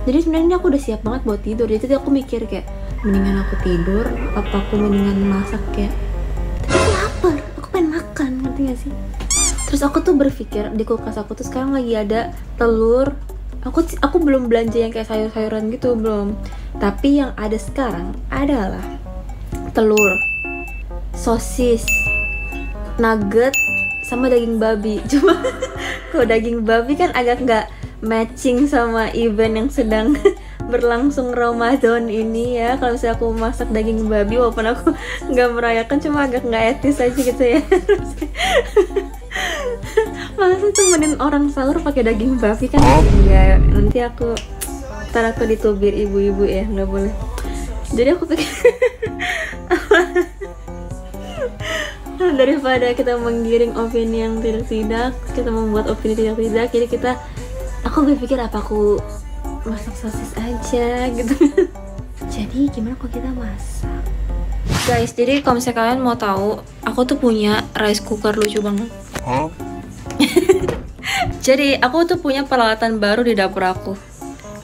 Jadi sebenarnya ini aku udah siap banget buat tidur. Jadi aku mikir kayak mendingan aku tidur apa aku mendingan masak kayak. Tapi aku lapar, aku pengen makan, ngerti gak sih? Terus aku tuh berpikir di kulkas aku tuh sekarang lagi ada telur. Aku belum belanja yang kayak sayur-sayuran gitu, belum. Tapi yang ada sekarang adalah telur, sosis, nugget, sama daging babi. Cuma kalau daging babi kan agak nggak matching sama event yang sedang berlangsung Ramadan ini ya. Kalau misalnya aku masak daging babi walaupun aku nggak merayakan, cuma agak nggak etis aja gitu ya. Masa temenin orang sahur pakai daging babi kan? Iya, nanti ntar aku ditubir ibu-ibu ya, nggak boleh. Jadi aku pikir daripada kita menggiring opini yang tidak, kita membuat opini tidak, jadi aku berpikir apa aku masak sosis aja gitu. Jadi gimana kalau kita masak? Guys, jadi kalau misalnya kalian mau tahu, aku tuh punya rice cooker lucu banget. Jadi aku tuh punya peralatan baru di dapur aku.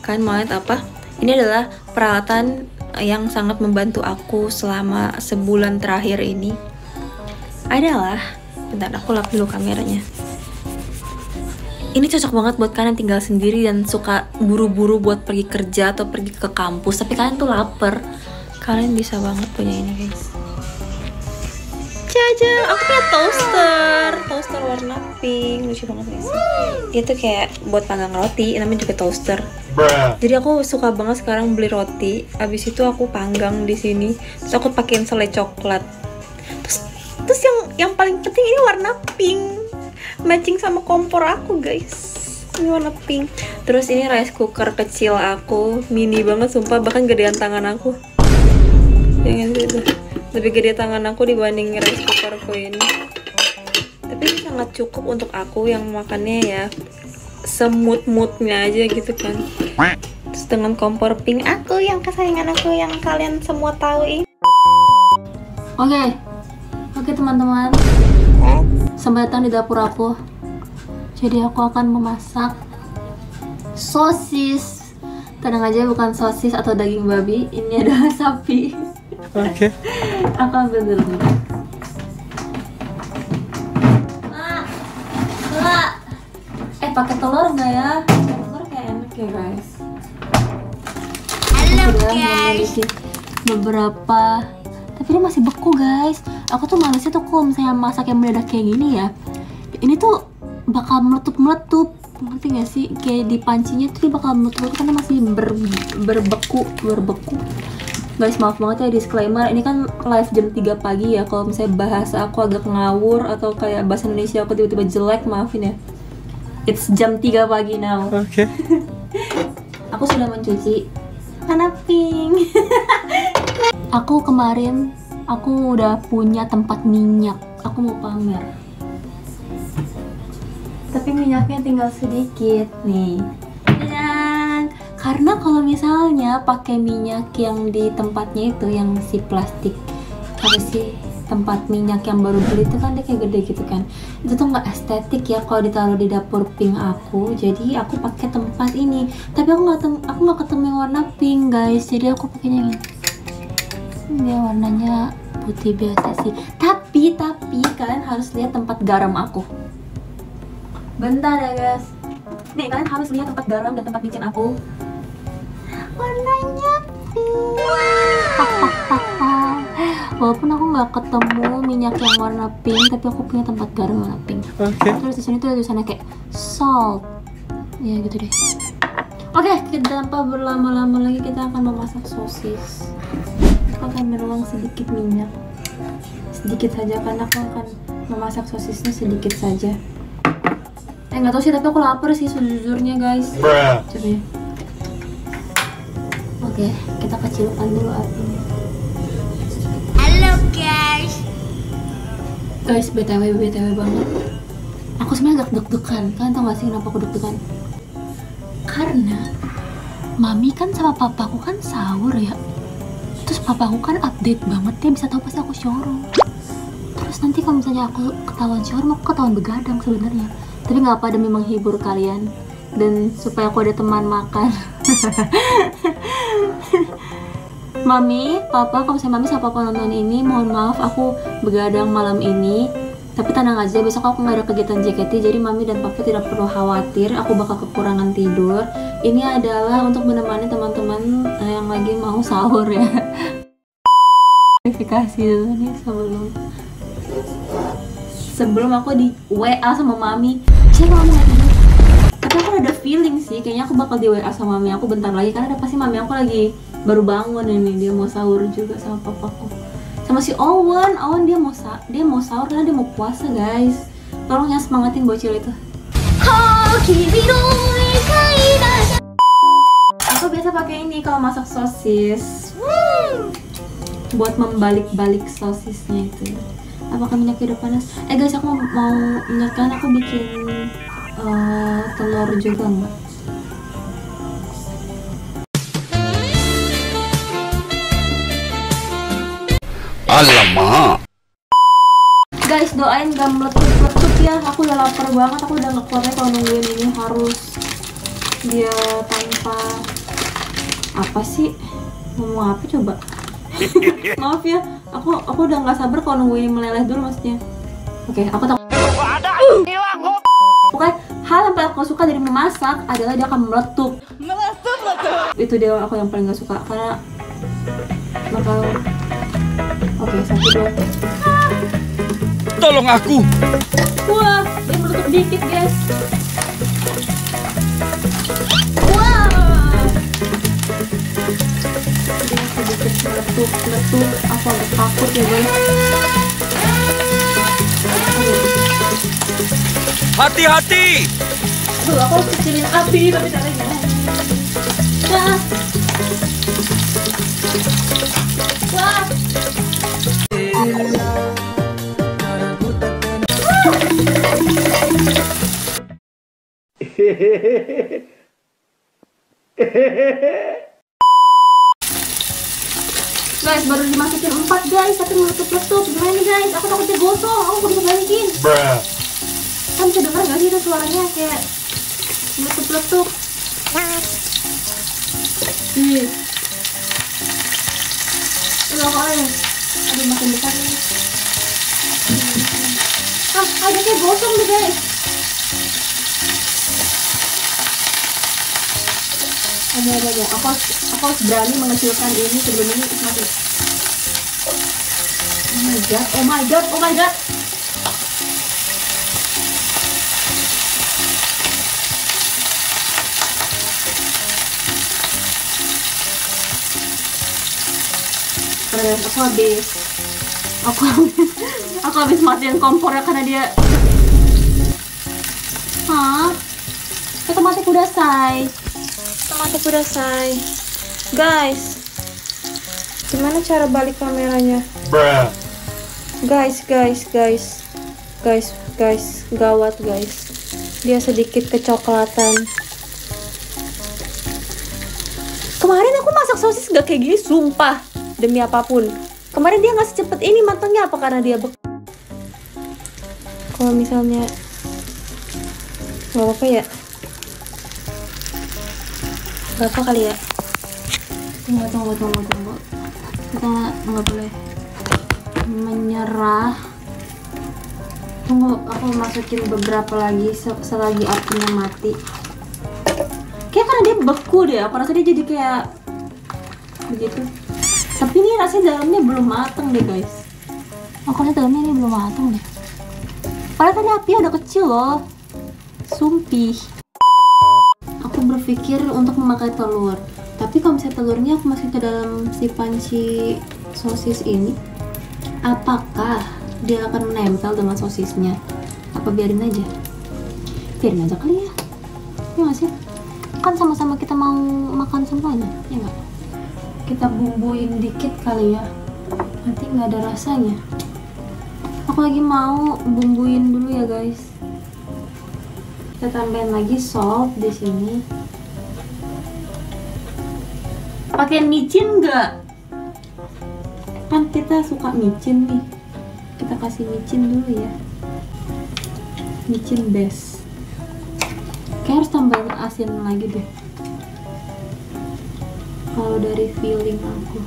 Kalian mau lihat apa? Ini adalah peralatan yang sangat membantu aku selama sebulan terakhir ini. Adalah, bentar aku lap dulu kameranya. Ini cocok banget buat kalian tinggal sendiri dan suka buru-buru buat pergi kerja atau pergi ke kampus, tapi kalian tuh lapar. Kalian bisa banget punya ini, guys. Caca, aku punya toaster warna pink, lucu banget guys. Itu kayak buat panggang roti, namanya juga toaster. Jadi aku suka banget sekarang beli roti, abis itu aku panggang di sini, terus aku pakein selai coklat. Terus yang paling penting ini warna pink, matching sama kompor aku guys. Ini warna pink. Terus ini rice cooker kecil aku, mini banget sumpah, bahkan gedean tangan aku. Yang itu lebih gede tangan aku dibanding rice cookerku ini. Tapi ini sangat cukup untuk aku yang makannya ya semut-mutnya aja gitu kan. Terus dengan kompor pink aku yang kesayangan aku yang kalian semua tahu ini. Oke teman-teman, selamat datang di dapur aku. Jadi aku akan memasak sosis. Tenang aja, bukan sosis atau daging babi, ini adalah sapi. Oke. Aku ambil dulu. Pakai telur nggak ya? Telur kayak enak ya guys. Halo guys. Memiliki beberapa, tapi ini masih beku guys. Aku tuh malesnya tuh kalau misalnya masak yang mendadak kayak gini ya, ini tuh bakal meletup, ngerti gak sih? Kayak di pancinya tuh dia bakal meletup karena masih berbeku. Guys, maaf banget ya disclaimer, ini kan live jam 3 pagi ya. Kalau misalnya bahasa aku agak ngawur atau kayak bahasa Indonesia aku tiba-tiba jelek, maafin ya. It's jam 3 pagi now. Oke. Aku sudah mencuci warna pink. Aku udah punya tempat minyak. Aku mau pamer. Tapi minyaknya tinggal sedikit nih. Dan karena kalau misalnya pakai minyak yang di tempatnya itu yang si plastik, apa sih, tempat minyak yang baru beli itu kan dia kayak gede gitu kan, itu tuh nggak estetik ya kalau ditaruh di dapur pink aku. Jadi aku pakai tempat ini, tapi aku nggak ketemu yang warna pink guys, jadi aku pakainya ini. Dia warnanya putih biasa sih, tapi kalian harus lihat tempat garam aku. Bentar ya guys, nih kalian harus lihat tempat garam dan tempat micin aku. Warnanya pink. Walaupun aku nggak ketemu minyak yang warna pink, tapi aku punya tempat garam warna pink. Terus di sini tuh tulisannya kayak salt, ya gitu deh. Oke, tanpa berlama-lama lagi kita akan memasak sosis. Aku akan menuang sedikit minyak, sedikit saja karena aku akan memasak sosisnya sedikit saja. Nggak tahu sih, tapi aku lapar sih sejujurnya guys. Coba ya. Oke, kita kecilkan dulu apinya. Guys, btw banget. Aku sebenarnya agak deg-degan. Kalian tau gak sih kenapa aku deg-degan? Karena mami kan sama papaku kan sahur ya. Terus papaku kan update banget, dia bisa tahu pasti aku showroom. Terus nanti kalau misalnya aku ketahuan showroom, aku ketahuan begadang sebenarnya. Tapi nggak apa, demi menghibur kalian dan supaya aku ada teman makan. Mami, papa, kalau misalnya mami sama papa nonton ini, mohon maaf aku begadang malam ini. Tapi tenang aja, besok aku nggak ada kegiatan JKT, jadi mami dan papa tidak perlu khawatir aku bakal kekurangan tidur. Ini adalah untuk menemani teman-teman yang lagi mau sahur ya. Verifikasi dulu nih sebelum aku di WA sama mami. Siapa kamu nggak tidur? Tapi aku ada feeling sih, kayaknya aku bakal di WA sama mami aku bentar lagi, karena ada pasti mami aku lagi baru bangun ini, dia mau sahur juga sama papaku. Sama si Owen dia mau sahur karena dia mau puasa guys. Tolong ya semangatin bocil itu. Aku biasa pakai ini kalau masak sosis, buat membalik-balik sosisnya itu. Apakah minyaknya udah panas? Guys, aku mau ingatkan aku bikin telur juga nggak? Alamak. Guys, doain gak meletup-letup ya. Aku udah lapar banget. Aku udah ngekuatnya kalau nungguin ini harus dia tanpa apa sih? Ngomong apa coba? Maaf ya. Aku udah nggak sabar kalau nungguin ini meleleh dulu maksudnya. Oke, aku tak. Pokoknya hal yang paling aku suka dari memasak adalah dia akan meletup. Itu dia aku yang paling gak suka karena bakal. Oke, 1, 2. Tolong aku. Wah, dia meletup dikit guys. Wah, dia sedikit meletup. Aku agak takut ya guys. Hati-hati. Aduh, aku harus kecilin api tapi caranya. Wah. Wah. Guys, baru dimasukin 4 guys, tapi meletup-letup. Gimana nih guys? Aku takutnya gosong, aku bisa balikin. Kan bisa denger gak sih itu suaranya kayak meletup-letup. Ih. Udah kok ya. Aduh, makin besar nih. Ada kayak gosong deh guys. Ada. Aku harus berani mengecilkan ini sebelum ini mati. Oh my god. Aku habis matiin kompornya karena dia. Otomatis udah selesai. Guys, gimana cara balik kameranya? Guys, gawat guys. Dia sedikit kecoklatan. Kemarin aku masak sosis gak kayak gini, sumpah. Demi apapun. Kemarin dia gak secepat ini matangnya, apa karena dia kalau misalnya gak apa-apa ya. Berapa kali ya? Tunggu. Kita nggak boleh menyerah. Tunggu, aku masukin beberapa lagi selagi apinya mati. Kayak karena dia beku deh. Aku rasa dia jadi kayak begitu. Tapi ini rasanya dalamnya belum matang deh guys. Aku rasa dalamnya ini belum matang deh. Padahal tadi apinya udah kecil loh. Sumpih. Aku berpikir untuk memakai telur, tapi kalau misalnya telurnya aku masukin ke dalam si panci sosis ini, apakah dia akan menempel dengan sosisnya? Apa biarin aja? Biarin aja kali ya. Ya nggak sih? Kan sama-sama kita mau makan semuanya, ya nggak? Kita bumbuin dikit kali ya, nanti nggak ada rasanya. Aku lagi mau bumbuin dulu ya guys. Kita tambahin lagi salt di sini. Pakai micin nggak? Kan kita suka micin nih. Kita kasih micin dulu ya. Micin best. Kayak harus tambahin asin lagi deh. kalau dari feeling aku.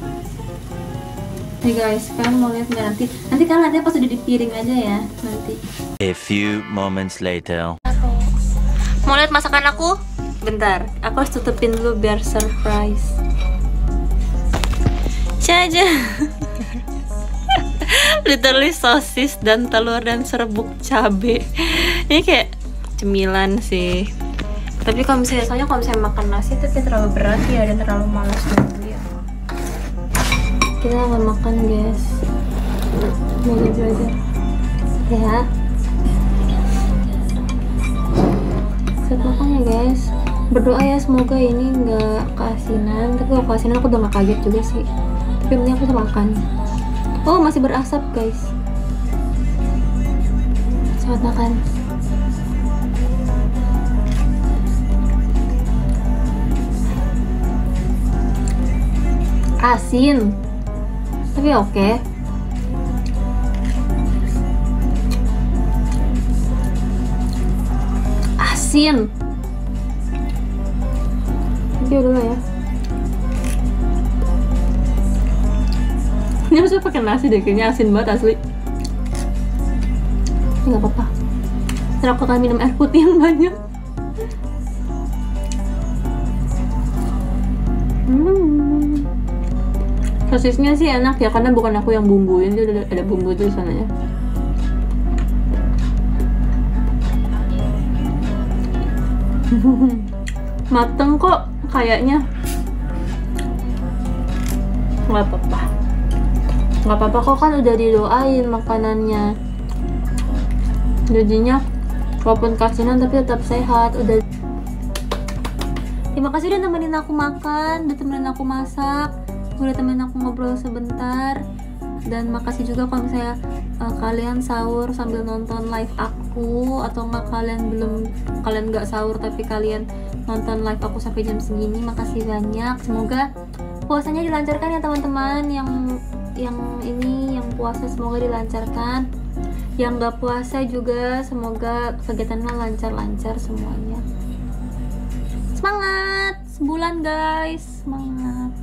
Nih guys, kalian mau lihat nggak nanti kalian lihatnya pas udah di piring aja ya nanti. A few moments later. Mau lihat masakan aku? Bentar, aku harus tutupin dulu biar surprise. Caja. Literally sosis dan telur dan serbuk cabe. Ini kayak cemilan sih. Tapi kalau misalnya makan nasi itu kayak terlalu berat ya dan terlalu malas dulu ya. Kita akan makan guys. Mau belajar ya. Set makan ya guys. Berdoa ya semoga ini nggak keasinan. Tapi kalau keasinan aku udah nggak kaget juga sih. Tapi yang penting aku bisa makan. Oh masih berasap guys. Selamat makan. Asin tapi oke. Asin tapi udah lah ya. Ini harusnya pakai nasi deh, kayaknya asin banget asli. Nggak apa-apa, ntar aku akan minum air putih yang banyak. Sosisnya sih enak ya, karena bukan aku yang bumbuin, dia udah ada bumbu tuh sananya. Mateng kok kayaknya. Nggak apa-apa, nggak apa-apa kok, kan udah didoain makanannya. Jadinya walaupun kasinan tapi tetap sehat. Udah. Terima kasih udah temenin aku makan, udah temenin aku masak, udah temenin aku ngobrol sebentar. Dan makasih juga kalau misalnya kalian sahur sambil nonton live aku, atau nggak kalian nggak sahur tapi kalian nonton live aku sampai jam segini. Makasih banyak. Semoga puasanya dilancarkan ya teman-teman. Yang puasa semoga dilancarkan. Yang nggak puasa juga semoga kegiatannya lancar-lancar semuanya. Semangat sebulan guys, semangat.